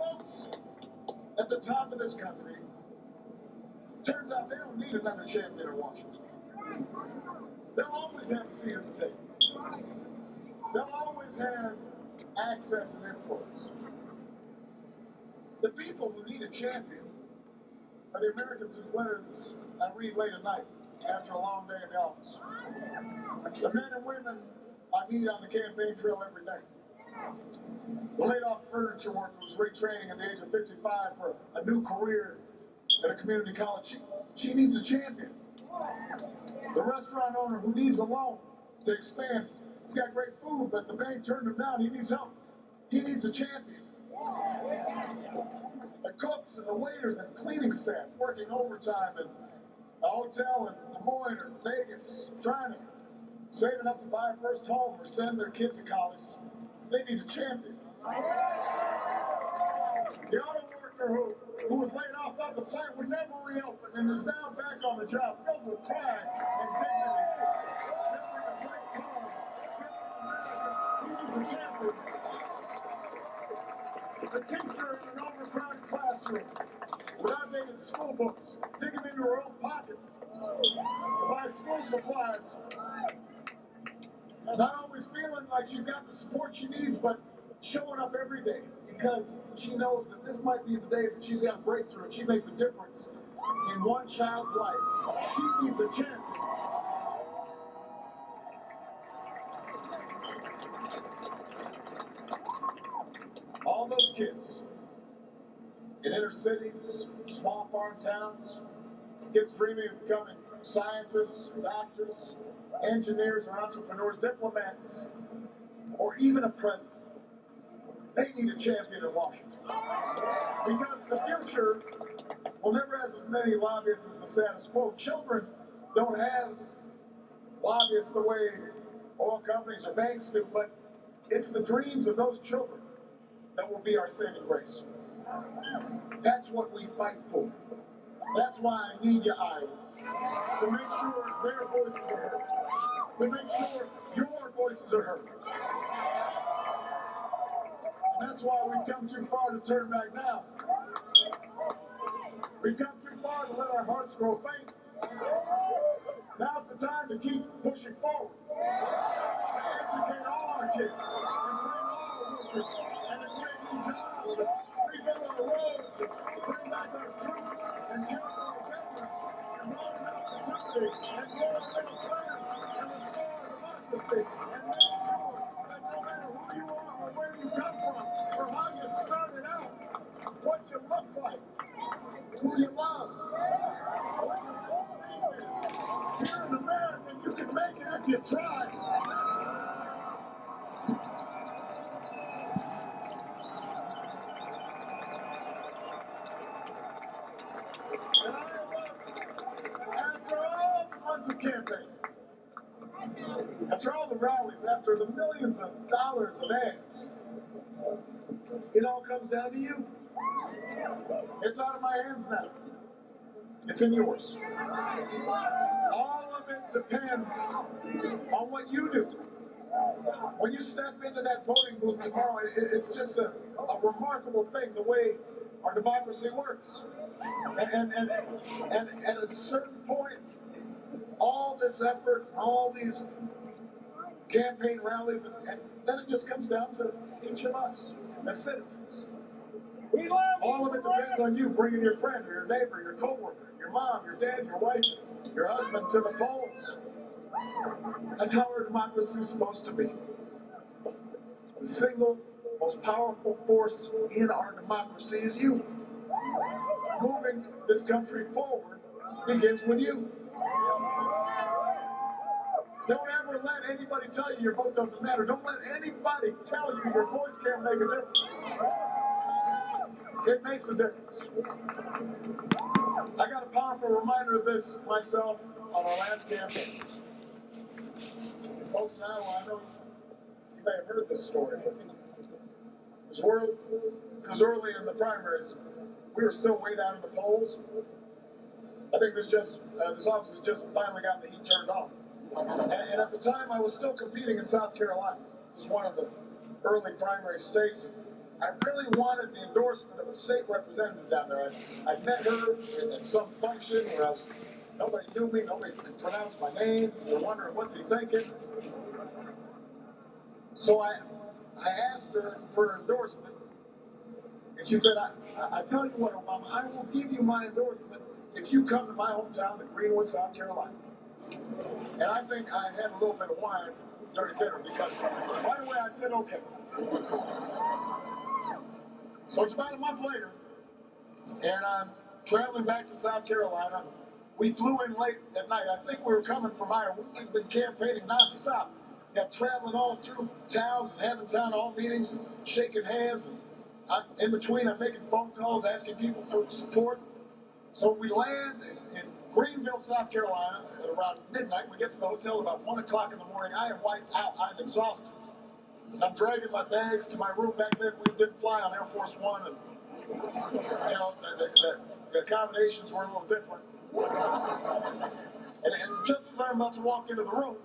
folks at the top of this country, turns out they don't need another champion in Washington. They'll always have a seat at the table. They'll always have access and influence. The people who need a champion are the Americans whose letters I read late at night after a long day in the office. The men and women I meet on the campaign trail every day. The laid-off furniture worker who's retraining at the age of 55 for a new career at a community college. She needs a champion. The restaurant owner who needs a loan to expand. He's got great food, but the bank turned him down. He needs help. He needs a champion. The cooks and the waiters and cleaning staff working overtime in a hotel in Des Moines or Vegas, trying to save enough to buy a first home or send their kid to college. They need a champion. The auto worker who was laid off thought the plant would never reopen and is now back on the job, filled with pride and dignity. Building a great cause. He needs a champion. A teacher in an overcrowded classroom with outdated school books, digging into her own pocket to buy school supplies. Not always feeling like she's got the support she needs, but showing up every day because she knows that this might be the day that she's got a breakthrough and she makes a difference in one child's life. She needs a champion. All those kids in inner cities, small farm towns, kids dreaming of becoming scientists, doctors, engineers, or entrepreneurs, diplomats, or even a president. They need a champion in Washington. Because the future will never have as many lobbyists as the status quo. Children don't have lobbyists the way oil companies or banks do, but it's the dreams of those children that will be our saving grace. That's what we fight for. That's why I need you, Iowa, to make sure their voices are heard, to make sure your voices are heard. And that's why we've come too far to turn back now. We've come too far to let our hearts grow faint. Now's the time to keep pushing forward, to educate all our kids, and train all our workers, and to create new jobs, rebuild our roads, bring back our troops, and care for our veterans, and broaden opportunity, and grow our middle class, and restore our democracy, and make sure that no matter who you are or where you come from, or how you started out, what you look like, who you love, what your last name is. You're an American, you can make it if you try. And after all the months of campaign, after all the rallies, after the millions of dollars of ads, it all comes down to you. It's out of my hands now. It's in yours. All of it depends on what you do. When you step into that voting booth tomorrow, it's just a remarkable thing, the way our democracy works. And at a certain point, all this effort, all these campaign rallies, and then it just comes down to each of us as citizens. All of it depends on you bringing your friend or your neighbor, your coworker, your mom, your dad, your wife, your husband to the polls. That's how our democracy is supposed to be. The single most powerful force in our democracy is you. Moving this country forward begins with you. Don't ever let anybody tell you your vote doesn't matter. Don't let anybody tell you your voice can't make a difference. It makes a difference. I got a powerful reminder of this myself on our last campaign. Folks in Iowa, I know you may have heard this story. It was early in the primaries. We were still way down in the polls. I think this office has just finally got the heat turned on. And at the time, I was still competing in South Carolina. It was one of the early primary states. I really wanted the endorsement of a state representative down there. I met her at some function where nobody knew me, nobody could pronounce my name. They're wondering, what's he thinking? So I asked her for an endorsement. And she said, I tell you what, Obama, I will give you my endorsement if you come to my hometown of Greenwood, South Carolina. And I think I had a little bit of wine during dinner because right away I said, okay. So it's about a month later, and I'm traveling back to South Carolina. We flew in late at night. I think we were coming from Iowa. We've been campaigning nonstop. Kept traveling all through towns and having town hall meetings and shaking hands. And in between, I'm making phone calls, asking people for support. So we land in Greenville, South Carolina at around midnight. We get to the hotel about 1 o'clock in the morning. I am wiped out. I'm exhausted. I'm dragging my bags to my room. Back then, we didn't fly on Air Force One, and the accommodations were a little different. And just as I'm about to walk into the room,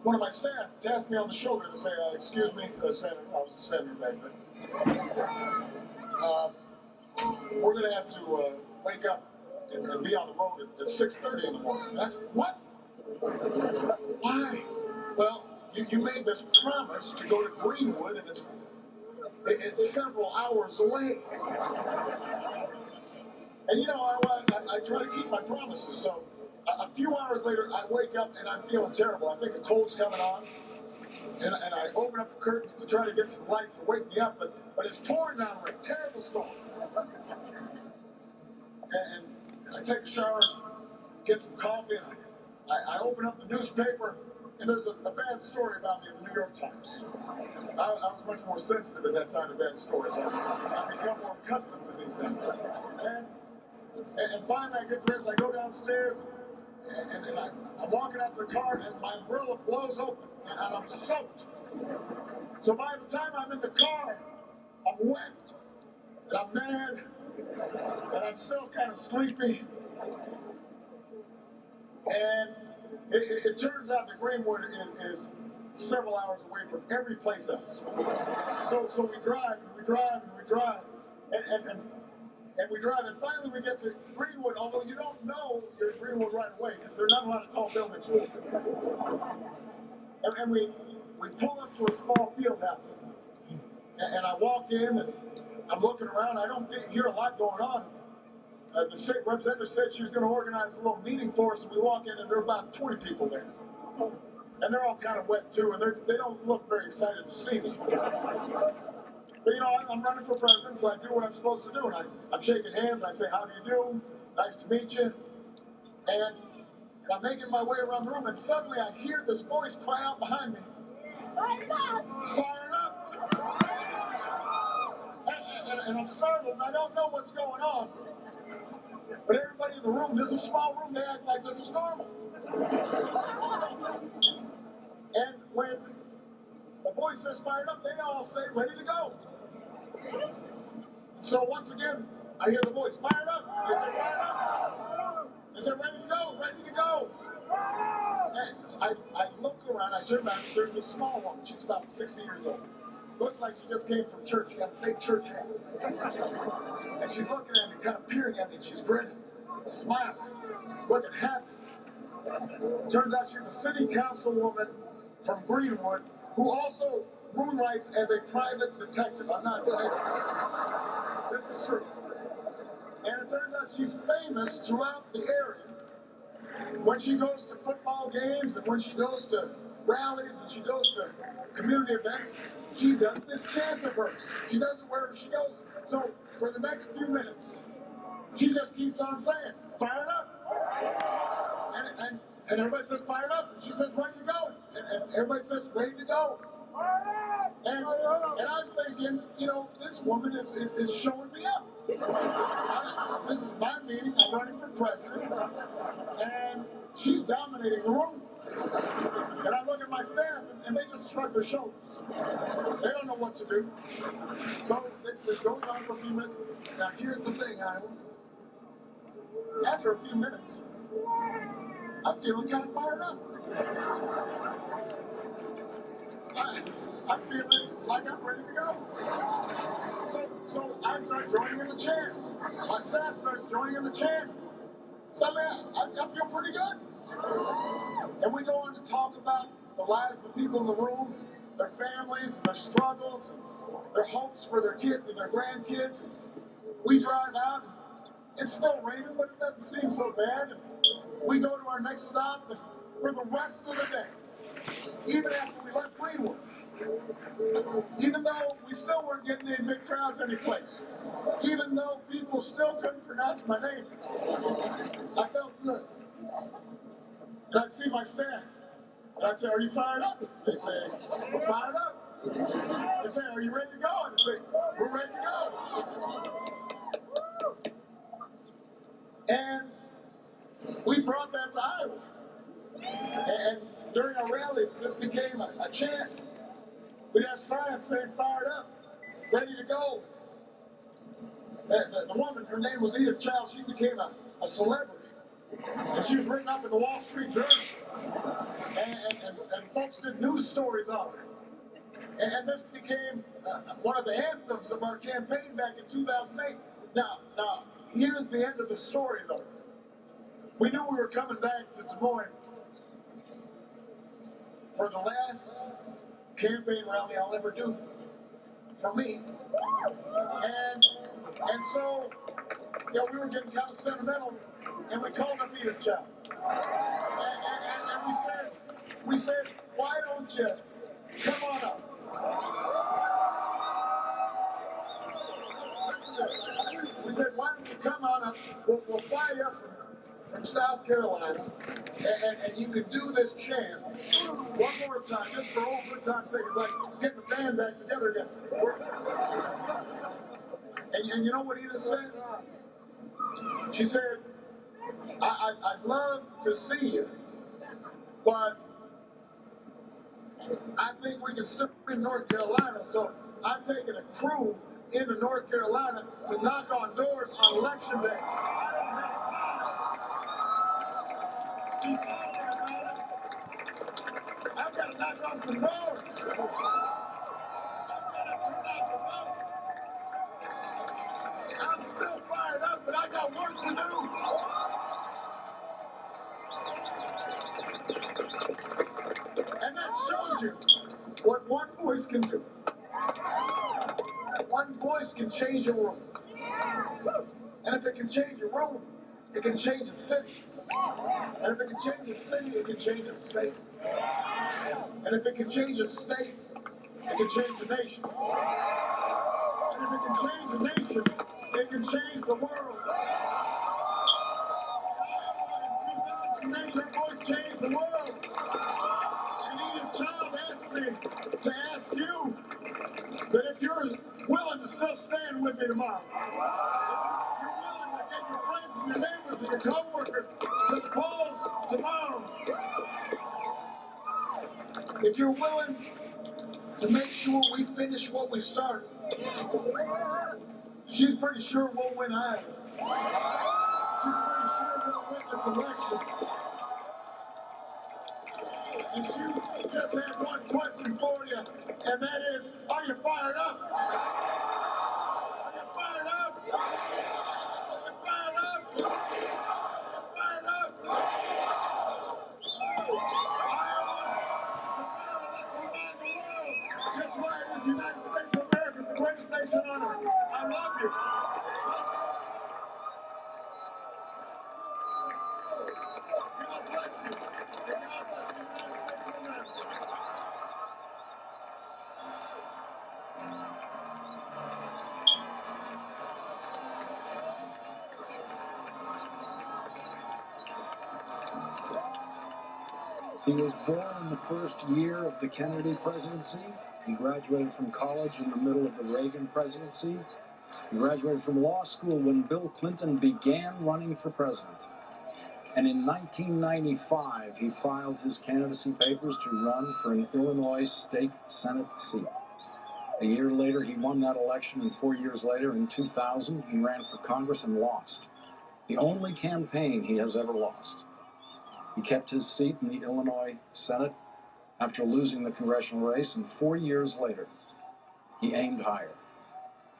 one of my staff tapped me on the shoulder to say, "Excuse me, Senator." I was Senator back then. We're going to have to wake up and be on the road at 6:30 in the morning. And I said, "What? Why?" "Well, you made this promise to go to Greenwood, and it's several hours away." And I try to keep my promises. So a few hours later, I wake up and I'm feeling terrible. I think a cold's coming on. And I open up the curtains to try to get some light to wake me up, but it's pouring down like a terrible storm. And I take a shower, get some coffee, and I open up the newspaper, and there's a bad story about me in the New York Times. I was much more sensitive at that time to bad stories. I've become more accustomed to these things. And finally, I get dressed, I go downstairs, and I'm walking out to the car, and my umbrella blows open, and I'm soaked. So by the time I'm in the car, I'm wet, and I'm mad, and I'm still kind of sleepy. And it turns out that Greenwood is several hours away from every place else. So we drive, and we drive, and we drive, and we drive, and finally we get to Greenwood, although you don't know you're in Greenwood right away, because there are not a lot of tall buildings here. And we pull up to a small field house, and I walk in, and I'm looking around. I don't hear a lot going on. The state representative said she was going to organize a little meeting for us, and we walk in, and there are about 20 people there. And they're all kind of wet, too, and they don't look very excited to see me. But, I'm running for president, so I do what I'm supposed to do. And I'm shaking hands. I say, "How do you do? Nice to meet you." And I'm making my way around the room, and suddenly I hear this voice cry out behind me. "Fire up! Fire up!" And I'm startled, and I don't know what's going on. But everybody in the room, this is a small room, they act like this is normal. And when the voice says "fired up," they all say "ready to go." So once again, I hear the voice, "Fired up." They say "fired up." They say "ready to go, ready to go." And I look around, I turn back, there's this small woman, she's about 60 years old. Looks like she just came from church, she got a big church hat. And she's looking at me, kind of peering at me, she's grinning, smiling, looking happy. Turns out she's a city councilwoman from Greenwood who also moonlights as a private detective. I'm not making this. This is true. And it turns out she's famous throughout the area. When she goes to football games and when she goes to rallies and she goes to community events, she does this chant of hers. She does it wherever she goes. So for the next few minutes, she just keeps on saying, "Fired up." And everybody says "fired up," and she says "ready to go," and everybody says "ready to go." And I'm thinking, this woman is showing me up. This is my meeting. I'm running for president, and she's dominating the room. And I look at my staff, and they just shrug their shoulders. They don't know what to do. So this goes on for a few minutes. Now here's the thing, Iowa. After a few minutes, I'm feeling kind of fired up. I'm feeling like I'm ready to go. So I start joining in the chant. My staff starts joining in the chant. Suddenly, I feel pretty good. And we go on to talk about the lives of the people in the room, their families, and their struggles, and their hopes for their kids and their grandkids. We drive out. It's still raining, but it doesn't seem so bad. And we go to our next stop for the rest of the day, even after we left Greenwood. Even though we still weren't getting any big crowds anyplace. Even though people still couldn't pronounce my name. I felt good. And I'd see my staff. And I'd say, are you fired up? They say, we're fired up. They say, are you ready to go? And I'd say, we're ready to go. And we brought that to Iowa. And during our rallies, this became a chant. We'd have signs saying, fired up, ready to go. The woman, her name was Edith Child, she became a celebrity. And she was written up in the Wall Street Journal. And folks did news stories of her. And this became one of the anthems of our campaign back in 2008. Now, here's the end of the story, though. We knew we were coming back to Des Moines for the last campaign rally I'll ever do for me. And so, we were getting kind of sentimental, and we called up Edith Child. And we said, why don't you come on up? We said, why don't you come on up? We'll fly you up from South Carolina, and you can do this chant one more time, just for old good time's sake. It's like getting the band back together again. And you know what Edith said? She said, I'd love to see you, but I think we can still be in North Carolina, so I'm taking a crew into North Carolina to knock on doors on Election Day. I've got to knock on some doors. I've got to turn out the vote. I'm still fired up, but I got work to do. And that shows you what one voice can do. One voice can change a room. And if it can change a room, it can change a city. And if it can change a city, it can change a state. And if it can change a state, it can change a nation. And if it can change a nation, it can change the world. In 2008, her voice changed the world. And Edith Child asked me to ask you that if you're willing to still stand with me tomorrow, if you're willing to get your friends and your neighbors and your co-workers to the polls tomorrow, if you're willing to make sure we finish what we started, she's pretty sure we'll win Iowa. She's pretty sure we'll win this election. And she just had one question for you, and that is, are you fired up? Are you fired up? Are you fired up? Are you fired up? Iowa, tomorrow let's remind the world just why it is the United States of America is the greatest nation on earth. I love you. God bless you. And God bless the United States of America. He was born in the first year of the Kennedy presidency. He graduated from college in the middle of the Reagan presidency. He graduated from law school when Bill Clinton began running for president. And in 1995, he filed his candidacy papers to run for an Illinois state Senate seat. A year later, he won that election, and 4 years later, in 2000, he ran for Congress and lost. The only campaign he has ever lost. He kept his seat in the Illinois Senate after losing the congressional race, and 4 years later, he aimed higher,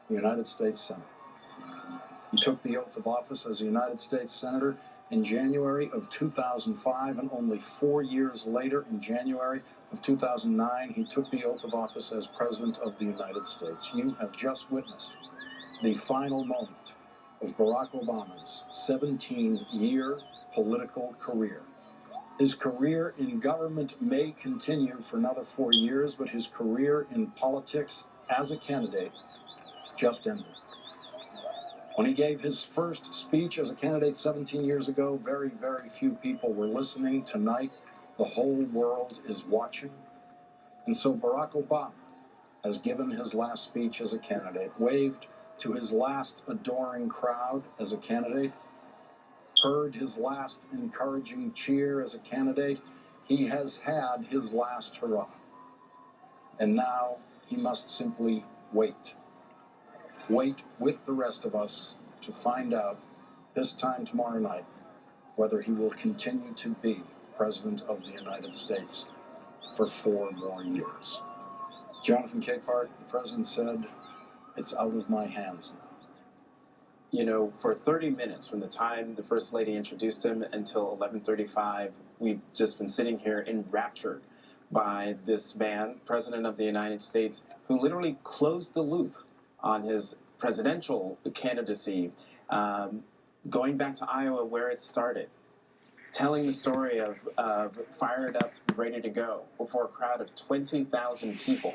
the United States Senate. He took the oath of office as a United States Senator in January of 2005, and only 4 years later, in January of 2009, he took the oath of office as President of the United States. You have just witnessed the final moment of Barack Obama's 17-year political career. His career in government may continue for another 4 years, but his career in politics as a candidate just ended. When he gave his first speech as a candidate 17 years ago, very, very few people were listening. Tonight, the whole world is watching. And so Barack Obama has given his last speech as a candidate, waved to his last adoring crowd as a candidate, heard his last encouraging cheer as a candidate. He has had his last hurrah. And now he must simply wait. Wait with the rest of us to find out, this time tomorrow night, whether he will continue to be President of the United States for 4 more years. Jonathan Capehart, the President, said, "It's out of my hands now." You know, for 30 minutes from the time the First Lady introduced him until 11:35, we've just been sitting here enraptured by this man, President of the United States, who literally closed the loop on his presidential candidacy, going back to Iowa where it started, telling the story of fired up, ready to go before a crowd of 20,000 people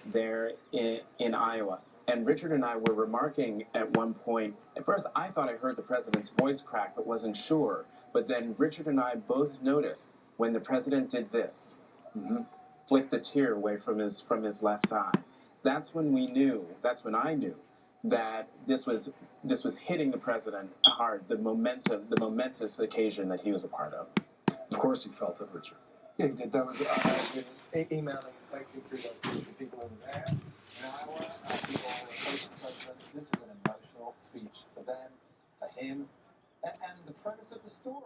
there in Iowa. And Richard and I were remarking at one point, at first I thought I heard the president's voice crack but wasn't sure. But then Richard and I both noticed when the president did this, flicked the tear away from his left eye. That's when we knew, that's when I knew that this was hitting the president hard, the momentous occasion that he was a part of. Of course he felt it, Richard. Yeah, he did. That was emailing and texting through those people over there in Iowa. People were praising the president. This was an emotional speech for them, for him, and the premise of the story.